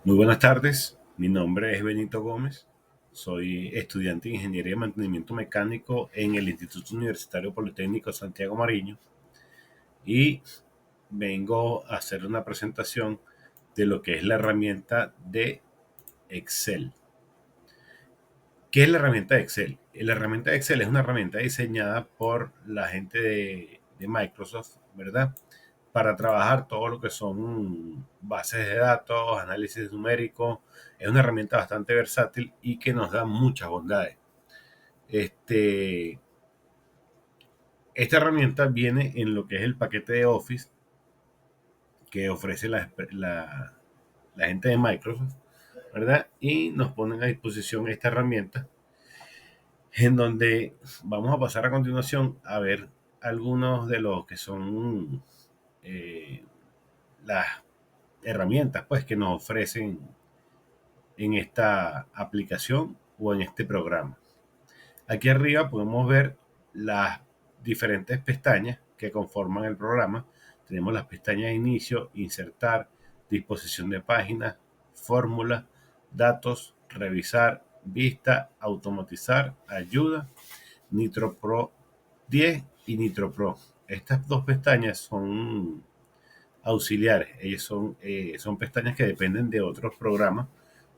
Muy buenas tardes, mi nombre es Benito Gómez, soy estudiante de Ingeniería y Mantenimiento Mecánico en el Instituto Universitario Politécnico Santiago Mariño y vengo a hacer una presentación de lo que es la herramienta de Excel. ¿Qué es la herramienta de Excel? La herramienta de Excel es una herramienta diseñada por la gente de Microsoft, ¿verdad? Para trabajar todo lo que son bases de datos, análisis numérico. Es una herramienta bastante versátil y que nos da muchas bondades. Este, esta herramienta viene en lo que es el paquete de Office que ofrece la gente de Microsoft, ¿verdad? Y nos ponen a disposición esta herramienta en donde vamos a pasar a continuación a ver algunos de los que son eh, las herramientas pues que nos ofrecen en esta aplicación o en este programa. Aquí arriba podemos ver las diferentes pestañas que conforman el programa. Tenemos las pestañas de inicio, insertar, disposición de páginas, fórmula, datos, revisar, vista, automatizar, ayuda, Nitro Pro 10 y Nitro Pro. Estas dos pestañas son auxiliares. Ellos son pestañas que dependen de otros programas,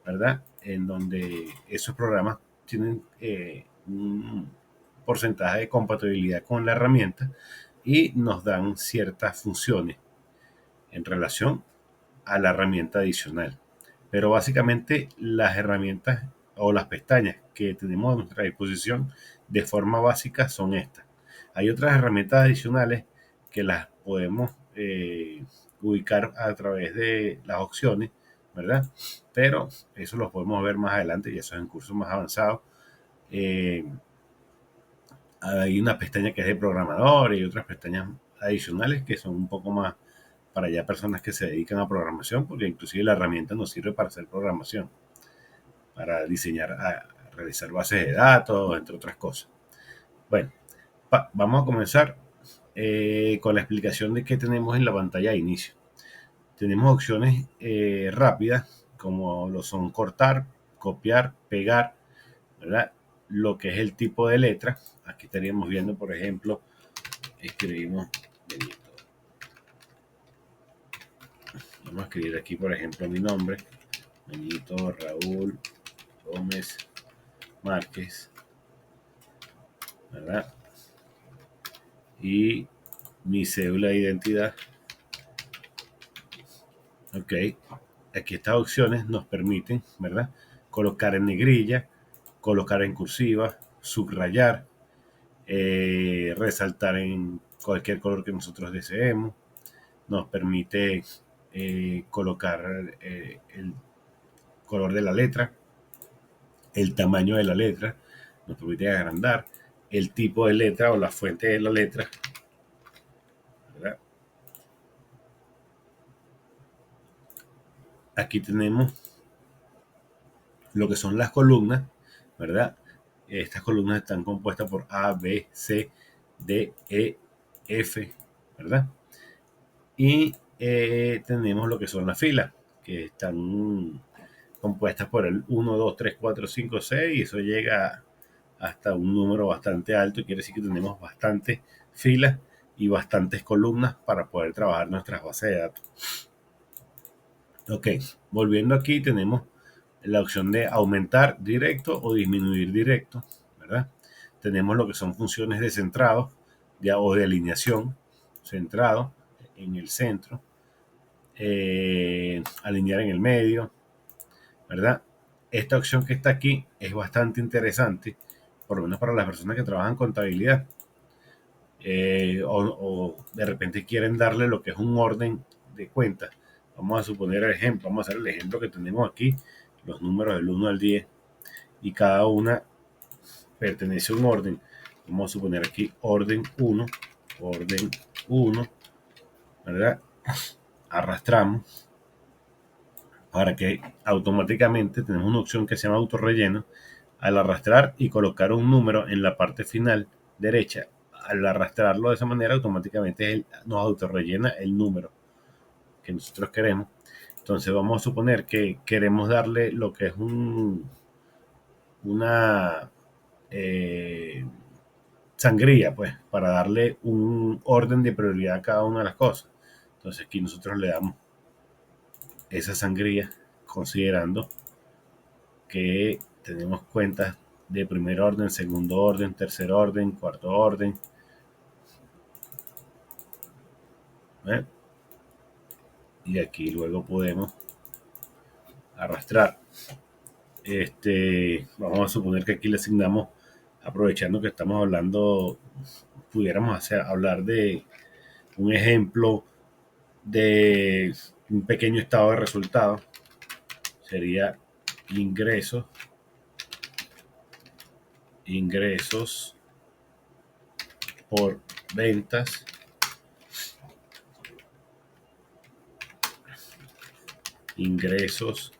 ¿verdad? En donde esos programas tienen un porcentaje de compatibilidad con la herramienta y nos dan ciertas funciones en relación a la herramienta adicional. Pero básicamente las herramientas o las pestañas que tenemos a nuestra disposición de forma básica son estas. Hay otras herramientas adicionales que las podemos ubicar a través de las opciones, ¿verdad? Pero eso lo podemos ver más adelante y eso es en cursos más avanzados. Eh, Hay una pestaña que es de programador y otras pestañas adicionales que son un poco más para ya personas que se dedican a programación, porque inclusive la herramienta nos sirve para hacer programación, para diseñar, realizar bases de datos, entre otras cosas. Bueno, vamos a comenzar con la explicación de qué tenemos en la pantalla de inicio. Tenemos opciones rápidas, como lo son cortar, copiar, pegar, ¿verdad? Lo que es el tipo de letra. Aquí estaríamos viendo, por ejemplo, escribimos Benito. Vamos a escribir aquí, por ejemplo, mi nombre, Benito Raúl Gómez Márquez, ¿verdad? Y mi cédula de identidad. Ok, aquí estas opciones nos permiten, ¿verdad? Colocar en negrilla, colocar en cursiva, subrayar, resaltar en cualquier color que nosotros deseemos. Nos permite colocar el color de la letra, el tamaño de la letra, nos permite agrandar el tipo de letra o la fuente de la letra, ¿verdad? Aquí tenemos lo que son las columnas, ¿verdad? Estas columnas están compuestas por A, B, C, D, E, F, ¿verdad? Y tenemos lo que son las filas, que están compuestas por el 1, 2, 3, 4, 5, 6, y eso llega hasta un número bastante alto, quiere decir que tenemos bastantes filas y bastantes columnas para poder trabajar nuestras bases de datos. Ok, volviendo aquí tenemos la opción de aumentar directo o disminuir directo, ¿verdad? Tenemos lo que son funciones de centrado o de alineación, centrado en el centro, alinear en el medio, ¿verdad? Esta opción que está aquí es bastante interesante, por lo menos para las personas que trabajan contabilidad, o de repente quieren darle lo que es un orden de cuentas. Vamos a suponer el ejemplo, vamos a hacer el ejemplo que tenemos aquí, los números del 1 al 10, y cada una pertenece a un orden. Vamos a suponer aquí orden 1, ¿verdad? Arrastramos para que automáticamente tenemos una opción que se llama autorrelleno. Al arrastrar y colocar un número en la parte final derecha, al arrastrarlo de esa manera, automáticamente nos autorrellena el número que nosotros queremos. Entonces vamos a suponer que queremos darle lo que es una sangría, pues, para darle un orden de prioridad a cada una de las cosas. Entonces aquí nosotros le damos esa sangría considerando que tenemos cuentas de primer orden, segundo orden, tercer orden, cuarto orden. ¿Eh? Y aquí luego podemos arrastrar. Vamos a suponer que aquí le asignamos, aprovechando que estamos hablando, pudiéramos hablar de un ejemplo de un pequeño estado de resultado. Sería ingresos, ingresos por ventas, ingresos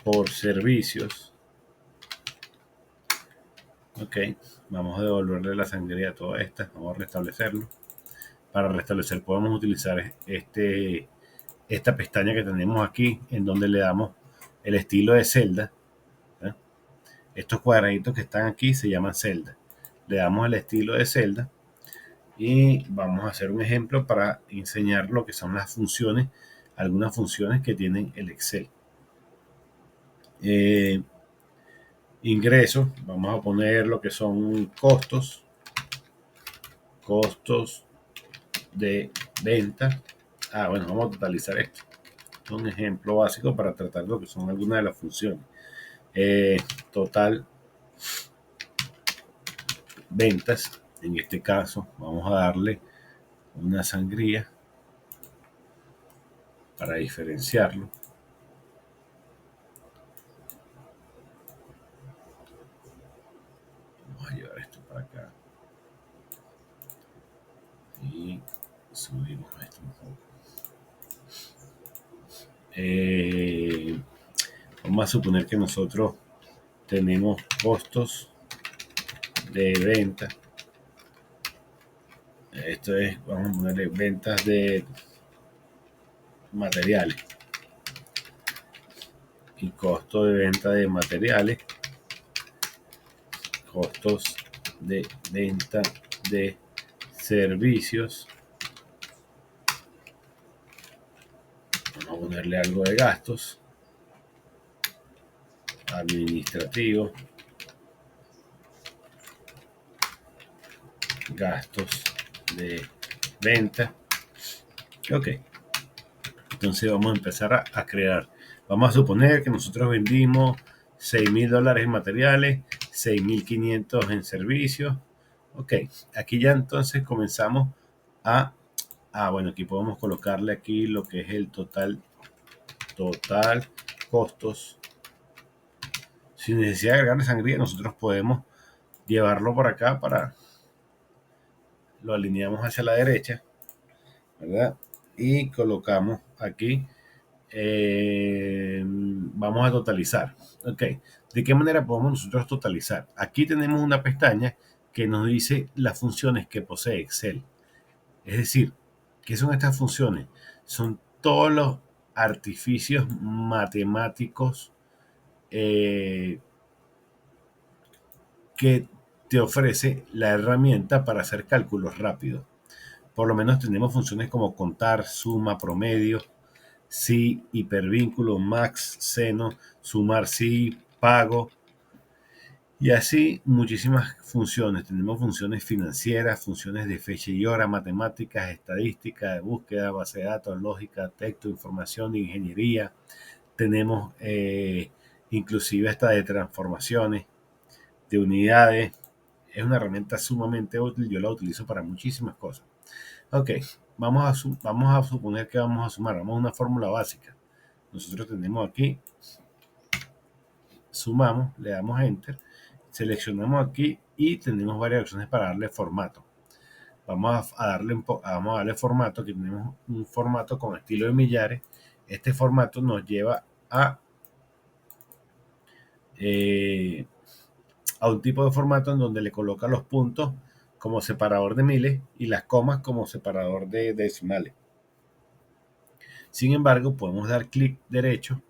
por servicios. Ok, vamos a devolverle la sangría a todas estas, vamos a restablecerlo. Para restablecer podemos utilizar esta pestaña que tenemos aquí, en donde le damos el estilo de celda. ¿Eh? Estos cuadraditos que están aquí se llaman celda. Le damos el estilo de celda y vamos a hacer un ejemplo para enseñar lo que son las funciones, algunas funciones que tienen el Excel. Ingresos, vamos a poner lo que son costos de venta. Bueno, vamos a totalizar esto. Es un ejemplo básico para tratar lo que son algunas de las funciones. Total ventas, en este caso vamos a darle una sangría para diferenciarlo. Vamos a llevar esto para acá y subimos esto un poco. Vamos a suponer que nosotros tenemos costos de venta. Esto es, vamos a ponerle ventas de materiales y costo de venta de materiales, costos de venta de servicios. Vamos a ponerle algo de gastos administrativos, gastos de venta. Ok, entonces vamos a empezar a crear. Vamos a suponer que nosotros vendimos $6,000 en materiales, 6,500 en servicios. Ok, aquí ya entonces comenzamos bueno, aquí podemos colocarle aquí lo que es el total costos. Sin necesidad de agregar sangría, nosotros podemos llevarlo por acá lo alineamos hacia la derecha, ¿verdad? Y colocamos aquí, vamos a totalizar. Ok, ¿de qué manera podemos nosotros totalizar? Aquí tenemos una pestaña que nos dice las funciones que posee Excel. Es decir, ¿qué son estas funciones? Son todos los artificios matemáticos que te ofrece la herramienta para hacer cálculos rápidos. Por lo menos tenemos funciones como contar, suma, promedio, si, hipervínculo, max, seno, sumar si, pago, y así muchísimas funciones. Tenemos funciones financieras, funciones de fecha y hora, matemáticas, estadística, de búsqueda, base de datos, lógica, texto, información, ingeniería. Tenemos inclusive hasta de transformaciones, de unidades. Es una herramienta sumamente útil. Yo la utilizo para muchísimas cosas. Ok, vamos a suponer que vamos a sumar. Vamos a una fórmula básica. Nosotros tenemos aquí, sumamos, le damos enter, seleccionamos aquí y tenemos varias opciones para darle formato. Vamos a darle formato. Aquí tenemos un formato con estilo de millares. Este formato nos lleva a un tipo de formato en donde le coloca los puntos como separador de miles y las comas como separador de decimales. Sin embargo, podemos dar clic derecho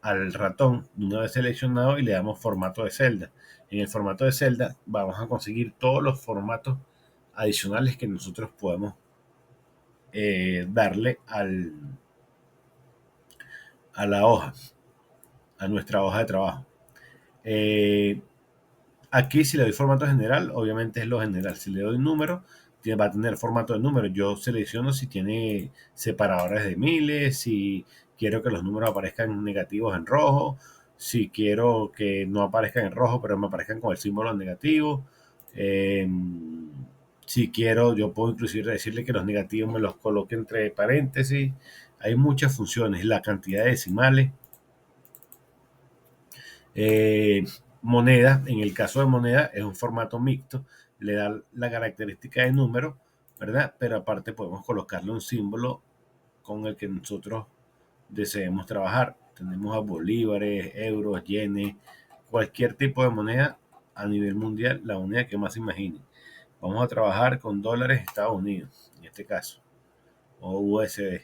al ratón una vez seleccionado y le damos formato de celda. En el formato de celda vamos a conseguir todos los formatos adicionales que nosotros podemos darle a la hoja, a nuestra hoja de trabajo. Aquí si le doy formato general, obviamente es lo general. Si le doy número, va a tener formato de número. Yo selecciono si tiene separadores de miles, si quiero que los números aparezcan negativos en rojo, si quiero que no aparezcan en rojo, pero me aparezcan con el símbolo negativo. Eh, si quiero, yo puedo inclusive decirle que los negativos me los coloque entre paréntesis. Hay muchas funciones, la cantidad de decimales. Eh, Moneda, en el caso de moneda, es un formato mixto, le da la característica de número, ¿verdad? Pero aparte podemos colocarle un símbolo con el que nosotros deseemos trabajar. Tenemos a bolívares, euros, yenes, cualquier tipo de moneda a nivel mundial, la moneda que más imaginen. Vamos a trabajar con dólares Estados Unidos, en este caso, o USD.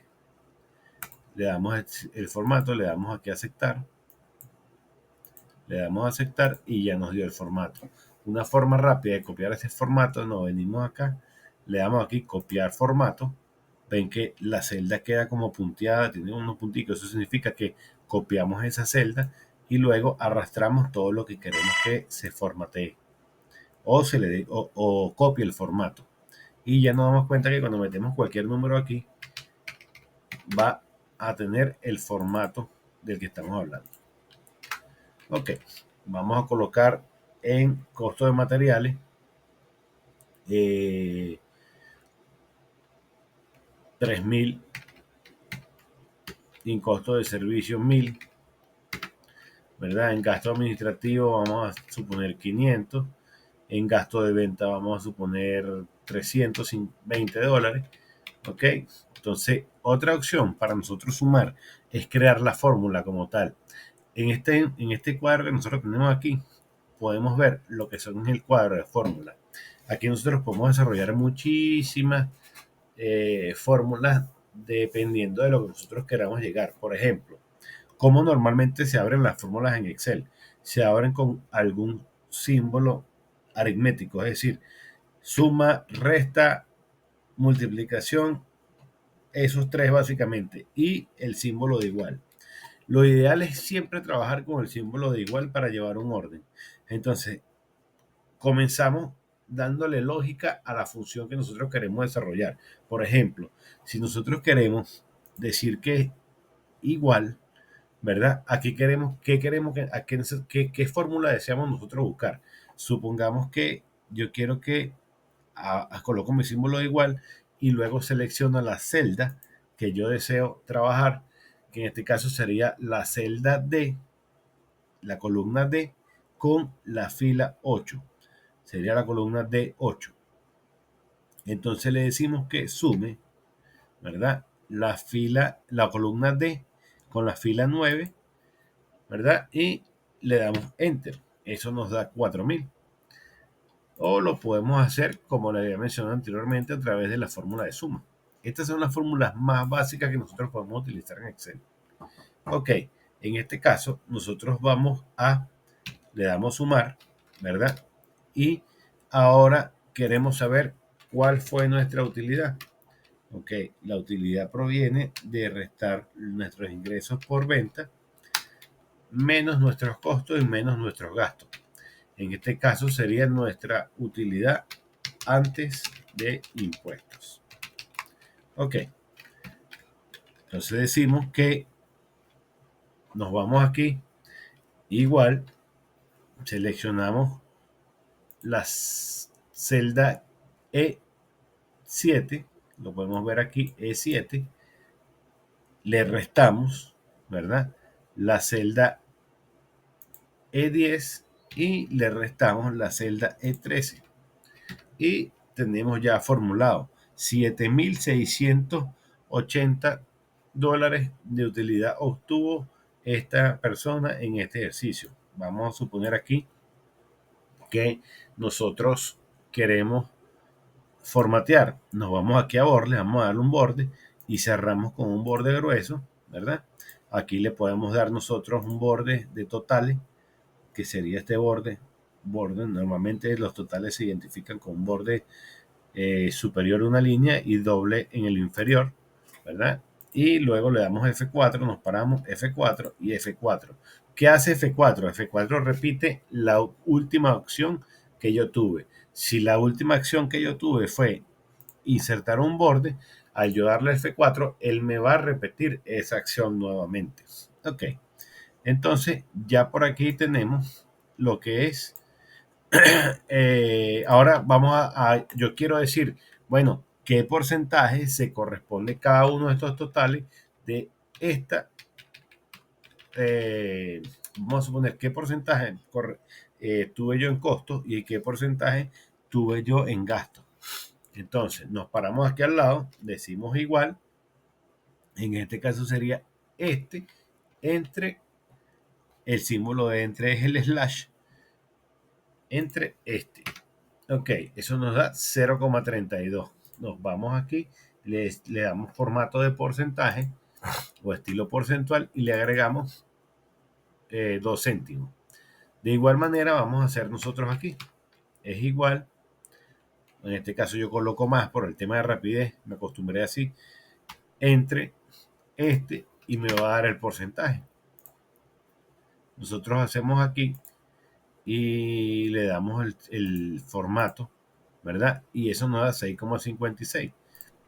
Le damos el formato, le damos aquí a aceptar. Le damos a aceptar y ya nos dio el formato. Una forma rápida de copiar ese formato, nos venimos acá, le damos aquí copiar formato. Ven que la celda queda como punteada, tiene unos puntitos, eso significa que copiamos esa celda y luego arrastramos todo lo que queremos que se formatee o se le dé o copie el formato. Y ya nos damos cuenta que cuando metemos cualquier número aquí, va a tener el formato del que estamos hablando. Ok, vamos a colocar en costo de materiales 3.000, en costo de servicios 1.000, ¿verdad? En gasto administrativo vamos a suponer 500, en gasto de venta vamos a suponer $320, ¿ok? Entonces, otra opción para nosotros sumar es crear la fórmula como tal. En este cuadro que nosotros tenemos aquí, podemos ver lo que son el cuadro de fórmula. Aquí nosotros podemos desarrollar muchísimas fórmulas dependiendo de lo que nosotros queramos llegar. Por ejemplo, ¿cómo normalmente se abren las fórmulas en Excel? Se abren con algún símbolo aritmético, es decir, suma, resta, multiplicación, esos tres básicamente, y el símbolo de igual. Lo ideal es siempre trabajar con el símbolo de igual para llevar un orden. Entonces, comenzamos dándole lógica a la función que nosotros queremos desarrollar. Por ejemplo, si nosotros queremos decir que es igual, ¿verdad? Aquí queremos, ¿qué fórmula deseamos nosotros buscar? Supongamos que yo quiero que coloco mi símbolo de igual y luego selecciono la celda que yo deseo trabajar, que en este caso sería la celda D, la columna D con la fila 8. Sería la columna D8. Entonces le decimos que sume, ¿verdad? La columna D con la fila 9, ¿verdad? Y le damos Enter. Eso nos da 4.000. O lo podemos hacer, como le había mencionado anteriormente, a través de la fórmula de suma. Estas son las fórmulas más básicas que nosotros podemos utilizar en Excel. Ok, en este caso, nosotros le damos sumar, ¿verdad? Y ahora queremos saber cuál fue nuestra utilidad. Ok, la utilidad proviene de restar nuestros ingresos por venta menos nuestros costos y menos nuestros gastos. En este caso sería nuestra utilidad antes de impuestos. Ok, entonces decimos que nos vamos aquí, igual seleccionamos la celda E7, lo podemos ver aquí, E7, le restamos, ¿verdad? La celda E10 y le restamos la celda E13. Y tenemos ya formulado $7,680 de utilidad obtuvo esta persona en este ejercicio. Vamos a suponer aquí que nosotros queremos formatear. Nos vamos aquí a borde, vamos a darle un borde y cerramos con un borde grueso, ¿verdad? Aquí le podemos dar nosotros un borde de totales, que sería este borde. Normalmente los totales se identifican con un borde superior a una línea y doble en el inferior, ¿verdad? Y luego le damos F4, nos paramos F4 y F4. ¿Qué hace F4? F4 repite la última opción que yo tuve. Si la última acción que yo tuve fue insertar un borde, al yo darle F4, él me va a repetir esa acción nuevamente. Ok, entonces ya por aquí tenemos lo que es ahora vamos yo quiero decir, bueno, ¿qué porcentaje se corresponde cada uno de estos totales de esta? Vamos a suponer qué porcentaje tuve yo en costos y qué porcentaje tuve yo en gastos. Entonces, nos paramos aquí al lado, decimos igual, en este caso sería este, entre el símbolo de entre es el slash, entre este. Ok, eso nos da 0,32. Nos vamos aquí, le damos formato de porcentaje o estilo porcentual y le agregamos 2 céntimos. De igual manera vamos a hacer nosotros aquí. Es igual, en este caso yo coloco más por el tema de rapidez, me acostumbré así, entre este y me va a dar el porcentaje. Nosotros hacemos aquí y le damos el formato, ¿verdad? Y eso nos da 6,56.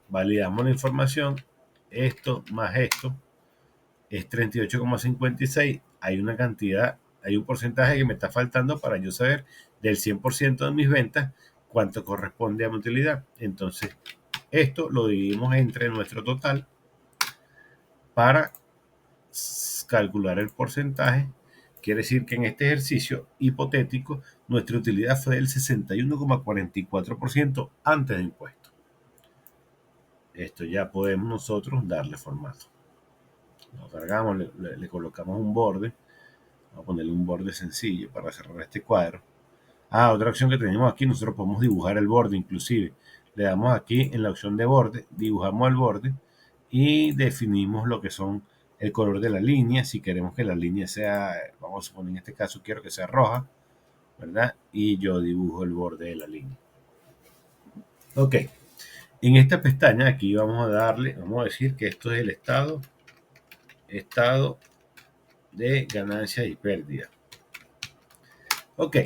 Validamos la información, esto más esto es 38,56. Hay una cantidad, hay un porcentaje que me está faltando para yo saber del 100% de mis ventas cuánto corresponde a mi utilidad. Entonces, esto lo dividimos entre nuestro total para calcular el porcentaje. Quiere decir que en este ejercicio hipotético, nuestra utilidad fue del 61,44% antes de impuestos. Esto ya podemos nosotros darle formato. Lo cargamos, le colocamos un borde. Vamos a ponerle un borde sencillo para cerrar este cuadro. Otra opción que tenemos aquí, nosotros podemos dibujar el borde inclusive. Le damos aquí en la opción de borde, dibujamos el borde y definimos lo que son el color de la línea. Si queremos que la línea sea, vamos a suponer en este caso quiero que sea roja, ¿verdad? Y yo dibujo el borde de la línea. Ok, en esta pestaña aquí vamos a darle, vamos a decir que esto es el estado de ganancias y pérdidas. Ok,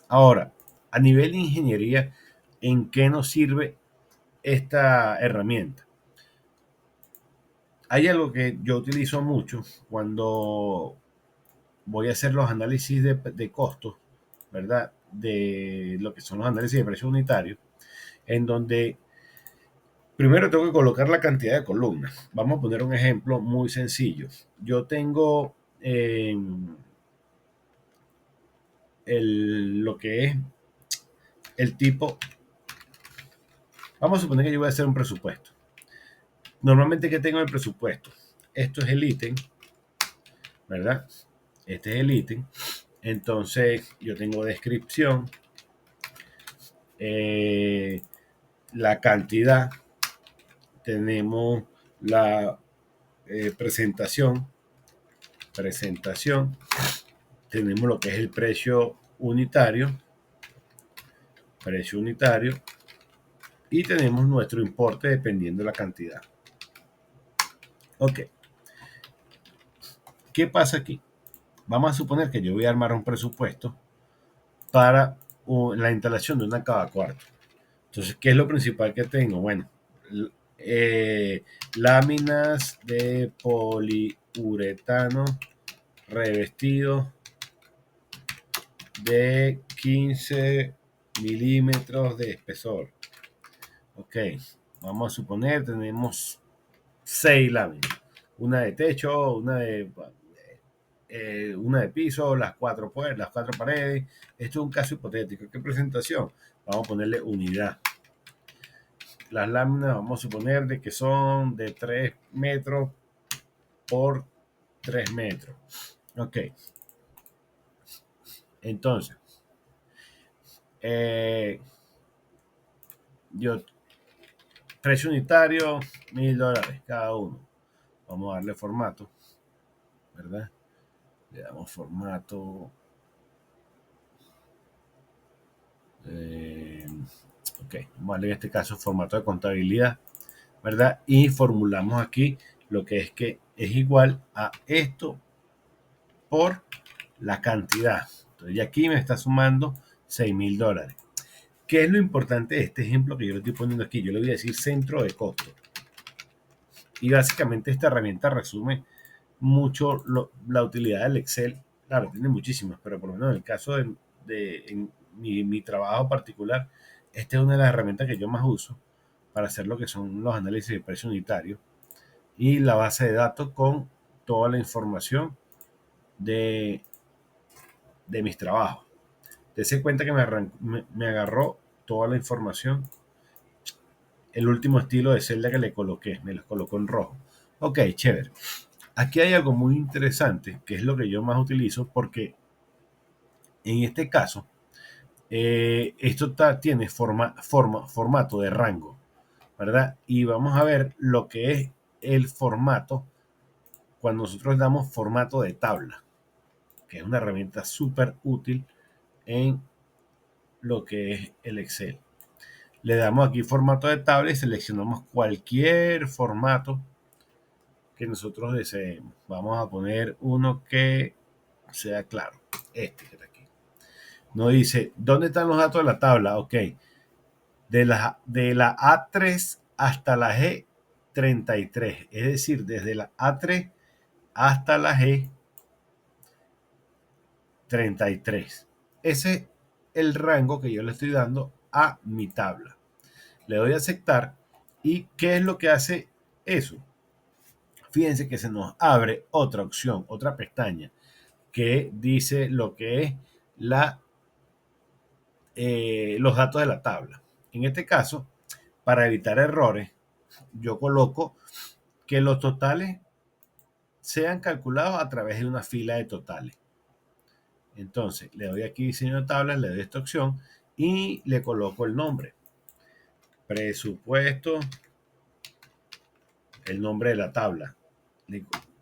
ahora, a nivel de ingeniería, ¿en qué nos sirve esta herramienta? Hay algo que yo utilizo mucho cuando voy a hacer los análisis de costos, ¿verdad? De lo que son los análisis de precios unitarios, en donde primero tengo que colocar la cantidad de columnas. Vamos a poner un ejemplo muy sencillo. Yo tengo lo que es el tipo. Vamos a suponer que yo voy a hacer un presupuesto. Normalmente, ¿qué tengo en el presupuesto? Esto es el ítem, ¿verdad? Este es el ítem. Entonces, yo tengo descripción, la cantidad, tenemos la presentación, tenemos lo que es el precio unitario, y tenemos nuestro importe dependiendo de la cantidad. Ok. ¿Qué pasa aquí? Vamos a suponer que yo voy a armar un presupuesto para la instalación de una cada cuarto. Entonces, ¿qué es lo principal que tengo? Bueno, láminas de poliuretano revestido de 15 milímetros de espesor. Ok, vamos a suponer tenemos 6 láminas. Una de techo, una de piso, las cuatro paredes. Esto es un caso hipotético. ¿Qué presentación? Vamos a ponerle unidad. Las láminas vamos a suponer de que son de 3 metros por 3 metros. Ok. Entonces, yo Precio unitario, $1000 cada uno. Vamos a darle formato, ¿verdad? Le damos formato. Ok, vamos a darle en este caso formato de contabilidad, ¿verdad? Y formulamos aquí lo que es igual a esto por la cantidad. Entonces, y aquí me está sumando $6000. ¿Qué es lo importante de este ejemplo que yo le estoy poniendo aquí? Yo le voy a decir centro de costo. Y básicamente esta herramienta resume mucho la utilidad del Excel. Claro, tiene muchísimas, pero por lo menos en el caso en mi trabajo particular, esta es una de las herramientas que yo más uso para hacer lo que son los análisis de precio unitario y la base de datos con toda la información de mis trabajos. Dese cuenta que me agarró toda la información. El último estilo de celda que le coloqué, me los colocó en rojo. Ok, chévere. Aquí hay algo muy interesante, que es lo que yo más utilizo, porque en este caso, esto tiene formato de rango, ¿verdad? Y vamos a ver lo que es el formato cuando nosotros damos formato de tabla, que es una herramienta súper útil en lo que es el Excel. Le damos aquí formato de tabla y seleccionamos cualquier formato que nosotros deseemos. Vamos a poner uno que sea claro. Este que está aquí. Nos dice, ¿dónde están los datos de la tabla? Ok. De la A3 hasta la G33. Es decir, desde la A3 hasta la G33. Ese es el rango que yo le estoy dando a mi tabla. Le doy a aceptar. ¿Y qué es lo que hace eso? Fíjense que se nos abre otra opción, otra pestaña, que dice lo que es los datos de la tabla. En este caso, para evitar errores, yo coloco que los totales sean calculados a través de una fila de totales. Entonces, le doy aquí diseño de tablas, le doy esta opción y le coloco el nombre. Presupuesto, el nombre de la tabla.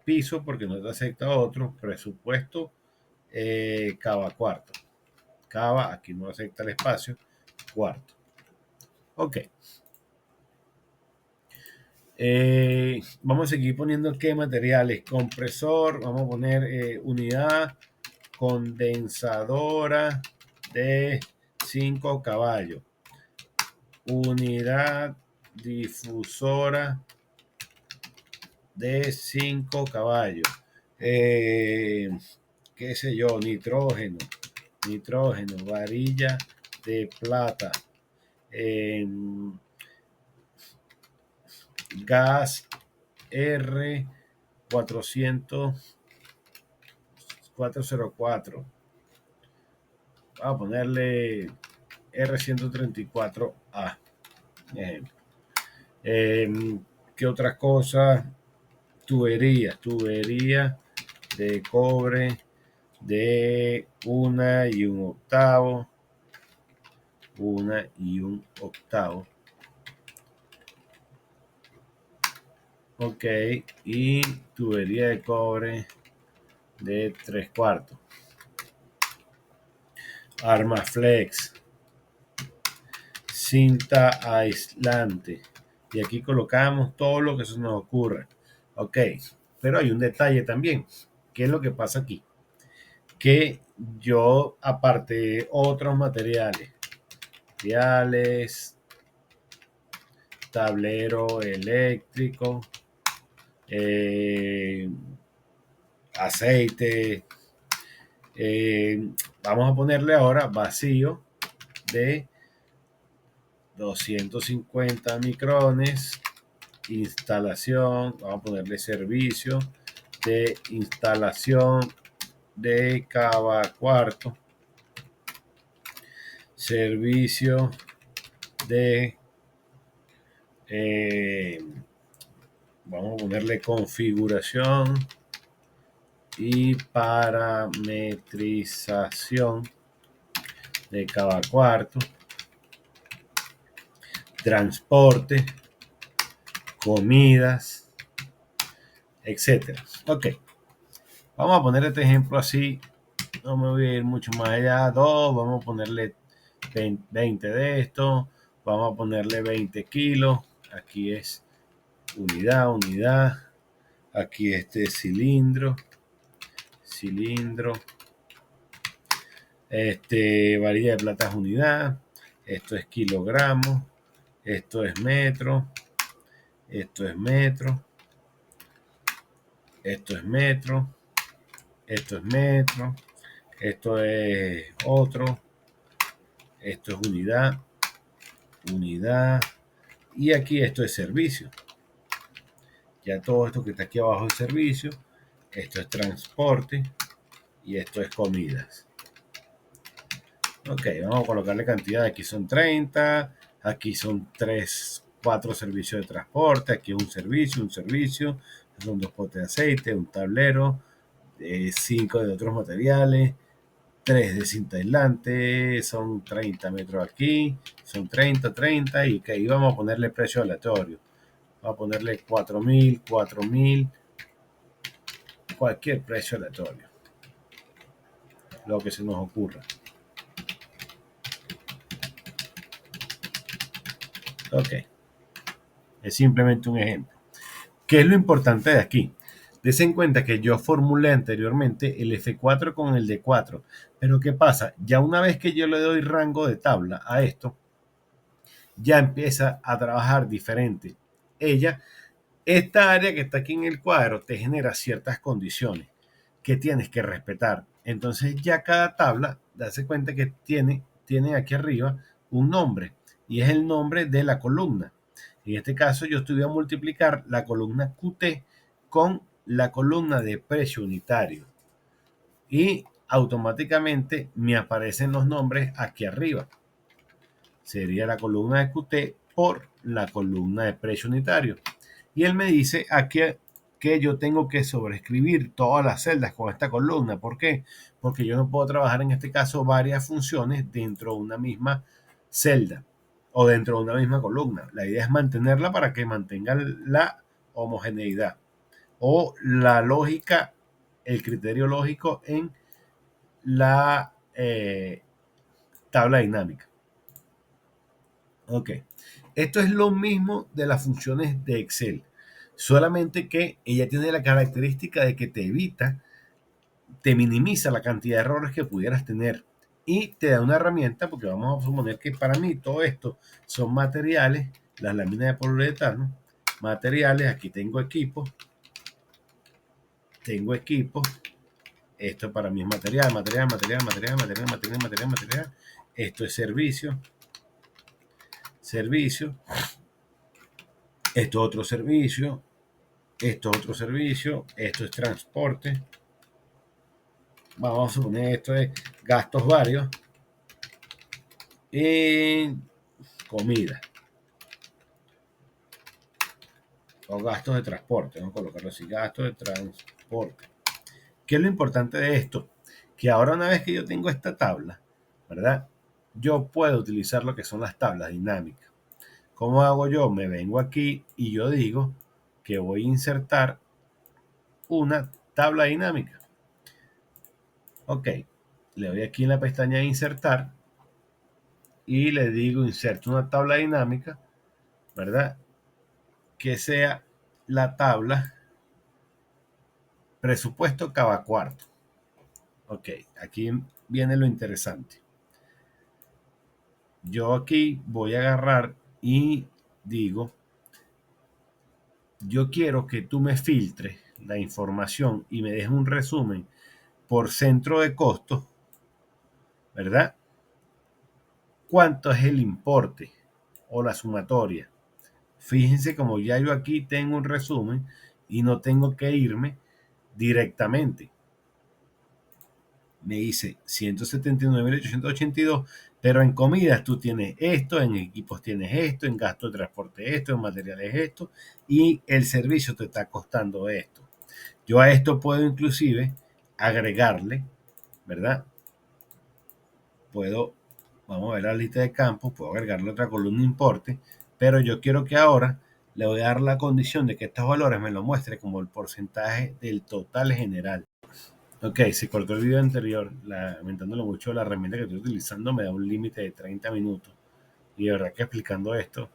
Piso porque no te acepta otro. Presupuesto, cava cuarto. Cava, aquí no acepta el espacio, cuarto. Ok. Vamos a seguir poniendo qué materiales. Compresor, vamos a poner unidad condensadora de 5 caballos. Unidad difusora de 5 caballos. Qué sé yo, nitrógeno, varilla de plata. Gas R404. Vamos a ponerle R134A. Ejemplo. ¿Qué otras cosas? Tubería de cobre de 1 1/8. Ok, y tubería de cobre de 3/4. Armaflex, cinta aislante. Y aquí colocamos todo lo que se nos ocurra. Ok, pero hay un detalle también. ¿Qué es lo que pasa aquí? Que yo, aparte de otros materiales, tablero eléctrico, aceite, vamos a ponerle ahora vacío de 250 micrones, instalación, vamos a ponerle servicio de instalación de cava cuarto, servicio de vamos a ponerle configuración y parametrización de cava cuarto, transporte, comidas, etcétera. Ok, vamos a poner este ejemplo así. No me voy a ir mucho más allá. 2, vamos a ponerle 20 de esto. Vamos a ponerle 20 kilos. Aquí es unidad. Aquí este cilindro. Varilla de plata es unidad. Esto es kilogramos. Esto es metro. Esto es metro. Esto es metro. Esto es metro. Esto es otro. Esto es unidad. Y aquí esto es servicio. Ya todo esto que está aquí abajo es servicio. Esto es transporte. Y esto es comidas. Ok, vamos a colocarle cantidad. Aquí son 30. Aquí son 4 servicios de transporte. Aquí es un servicio. Son 2 potes de aceite, un tablero, 5 de otros materiales, 3 de cinta aislante, son 30 metros aquí, son 30, y que ahí vamos a ponerle precio aleatorio. Vamos a ponerle 4.000, cualquier precio aleatorio, lo que se nos ocurra. Ok, es simplemente un ejemplo. ¿Qué es lo importante de aquí? Des en cuenta que yo formulé anteriormente el F4 con el D4, pero ¿qué pasa? Ya una vez que yo le doy rango de tabla a esto, ya empieza a trabajar diferente. Esta área que está aquí en el cuadro te genera ciertas condiciones que tienes que respetar. Entonces ya cada tabla, darse cuenta que tiene aquí arriba un nombre y es el nombre de la columna. En este caso yo estoy a multiplicar la columna QT con la columna de precio unitario y automáticamente me aparecen los nombres aquí arriba. Sería la columna de QT por la columna de precio unitario. Y él me dice aquí que yo tengo que sobreescribir todas las celdas con esta columna. ¿Por qué? Porque yo no puedo trabajar en este caso varias funciones dentro de una misma celda o dentro de una misma columna. La idea es mantenerla para que mantenga la homogeneidad o la lógica, el criterio lógico en la tabla dinámica. Ok, esto es lo mismo de las funciones de Excel, solamente que ella tiene la característica de que te minimiza la cantidad de errores que pudieras tener y te da una herramienta, porque vamos a suponer que para mí todo esto son materiales, las láminas de poliuretano, materiales, aquí tengo equipo, esto para mí es material, esto es servicio, esto es otro servicio, esto es otro servicio, esto es transporte, vamos a suponer esto es gastos varios y comida o gastos de transporte, vamos a colocarlo así, gastos de transporte. ¿Qué es lo importante de esto? Que ahora una vez que yo tengo esta tabla, ¿verdad? Yo puedo utilizar lo que son las tablas dinámicas. ¿Cómo hago yo? Me vengo aquí y yo digo que voy a insertar una tabla dinámica. Ok, le doy aquí en la pestaña de insertar y le digo inserto una tabla dinámica, ¿verdad? Que sea la tabla presupuesto cada cuarto. Ok, aquí viene lo interesante. Yo aquí voy a agarrar y digo, yo quiero que tú me filtres la información y me dejes un resumen por centro de costos, ¿verdad? ¿Cuánto es el importe o la sumatoria? Fíjense como ya yo aquí tengo un resumen y no tengo que irme directamente. Me dice 179.882, pero en comidas tú tienes esto, en equipos tienes esto, en gasto de transporte esto, en materiales esto, y el servicio te está costando esto. Yo a esto puedo inclusive agregarle, ¿verdad? Vamos a ver la lista de campos, puedo agregarle otra columna importe, pero yo quiero que ahora le voy a dar la condición de que estos valores me lo muestre como el porcentaje del total general. Ok, se cortó el video anterior, lamentándolo mucho, la herramienta que estoy utilizando me da un límite de 30 minutos. Y de verdad que explicando esto,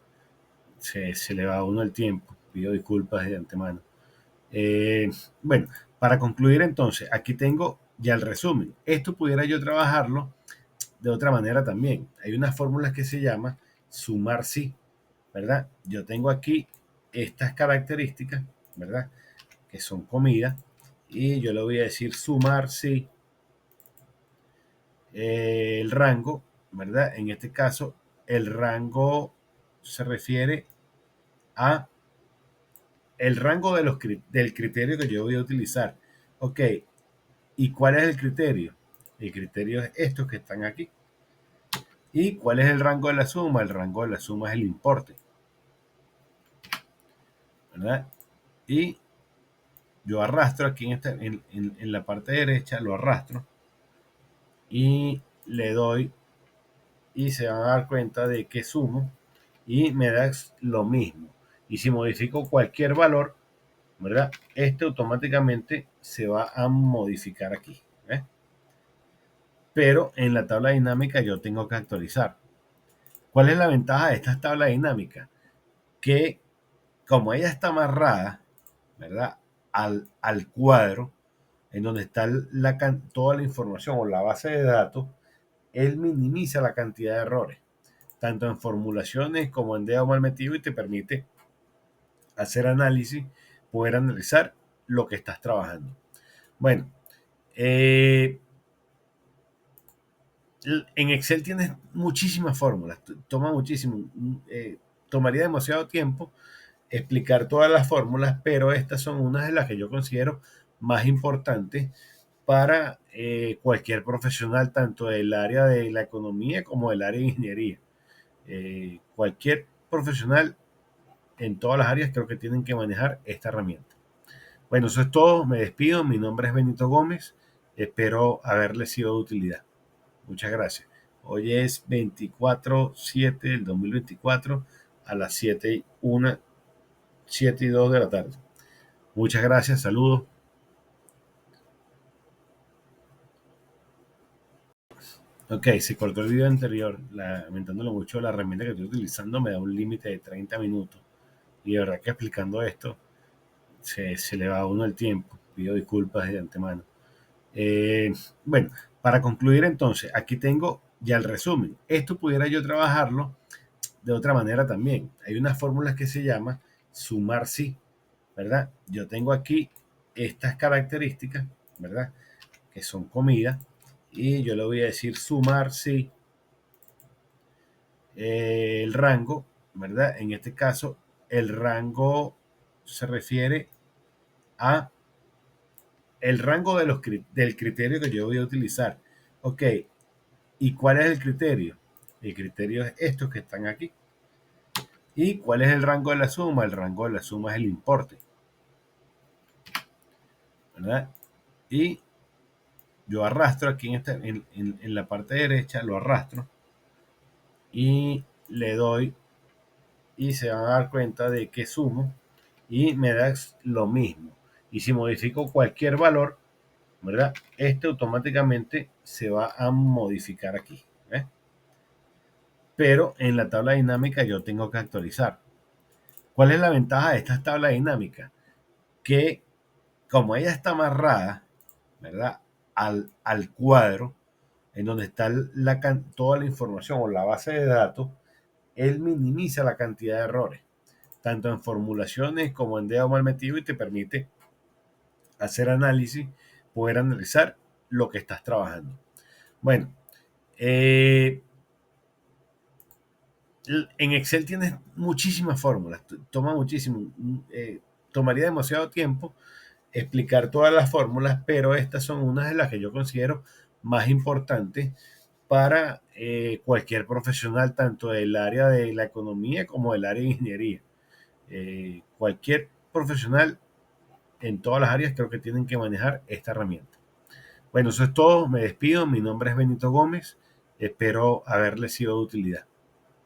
se le va a uno el tiempo. Pido disculpas de antemano. Bueno, para concluir entonces, aquí tengo ya el resumen. Esto pudiera yo trabajarlo de otra manera también. Hay unas fórmulas que se llama sumar sí, ¿verdad? Yo tengo aquí estas características, ¿verdad? Que son comida. Y yo le voy a decir sumar sí el rango, ¿verdad? En este caso, el rango se refiere a el rango del criterio que yo voy a utilizar. Ok, ¿y cuál es el criterio? El criterio es estos que están aquí. ¿Y cuál es el rango de la suma? El rango de la suma es el importe, ¿verdad? Y yo arrastro aquí en la parte derecha, lo arrastro y le doy y se van a dar cuenta de que sumo y me da lo mismo. Y si modifico cualquier valor, ¿verdad? Este automáticamente se va a modificar aquí. ¿Eh? Pero en la tabla dinámica yo tengo que actualizar. ¿Cuál es la ventaja de esta tabla dinámica? Que como ella está amarrada, ¿verdad? Al cuadro en donde está toda la información o la base de datos, él minimiza la cantidad de errores, tanto en formulaciones como en dedo mal metido y te permite hacer análisis, poder analizar lo que estás trabajando. Bueno, en Excel tienes muchísimas fórmulas, toma muchísimo, tomaría demasiado tiempo explicar todas las fórmulas, pero estas son unas de las que yo considero más importantes para cualquier profesional, tanto del área de la economía como del área de ingeniería. Cualquier profesional en todas las áreas creo que tienen que manejar esta herramienta. Bueno, eso es todo. Me despido. Mi nombre es Benito Gómez. Espero haberle sido de utilidad. Muchas gracias. Hoy es 24/7 del 2024 a las 7:02 de la tarde. Muchas gracias. Saludos. Ok, se cortó el video anterior, lamentándolo mucho, la herramienta que estoy utilizando me da un límite de 30 minutos. Y de verdad que explicando esto, se le va a uno el tiempo. Pido disculpas de antemano. Bueno, para concluir entonces, aquí tengo ya el resumen. Esto pudiera yo trabajarlo de otra manera también. Hay unas fórmulas que se llama sumar sí, ¿verdad? Yo tengo aquí estas características, ¿verdad? Que son comida. Y yo le voy a decir sumar sí el rango, ¿verdad? En este caso, el rango se refiere a el rango del criterio que yo voy a utilizar. Ok, ¿y cuál es el criterio? El criterio es estos que están aquí. ¿Y cuál es el rango de la suma? El rango de la suma es el importe, ¿verdad? Y yo arrastro aquí en la parte derecha, lo arrastro y le doy y se van a dar cuenta de que sumo y me da lo mismo. Y si modifico cualquier valor, ¿verdad? Este automáticamente se va a modificar aquí. ¿Eh? Pero en la tabla dinámica yo tengo que actualizar. ¿Cuál es la ventaja de esta tabla dinámica? Que como ella está amarrada, ¿verdad? Al cuadro en donde está toda la información o la base de datos, él minimiza la cantidad de errores, tanto en formulaciones como en dedo mal metido y te permite hacer análisis, poder analizar lo que estás trabajando. Bueno, en Excel tienes muchísimas fórmulas, toma muchísimo, tomaría demasiado tiempo explicar todas las fórmulas, pero estas son unas de las que yo considero más importantes para cualquier profesional, tanto del área de la economía como del área de ingeniería. Cualquier profesional en todas las áreas creo que tienen que manejar esta herramienta. Bueno, eso es todo. Me despido. Mi nombre es Benito Gómez. Espero haberle sido de utilidad.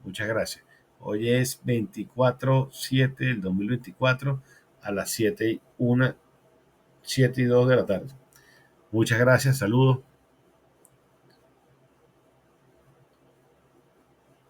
Muchas gracias. Hoy es 24/7 del 2024 a las 7:01, 7:02 de la tarde. Muchas gracias, saludos.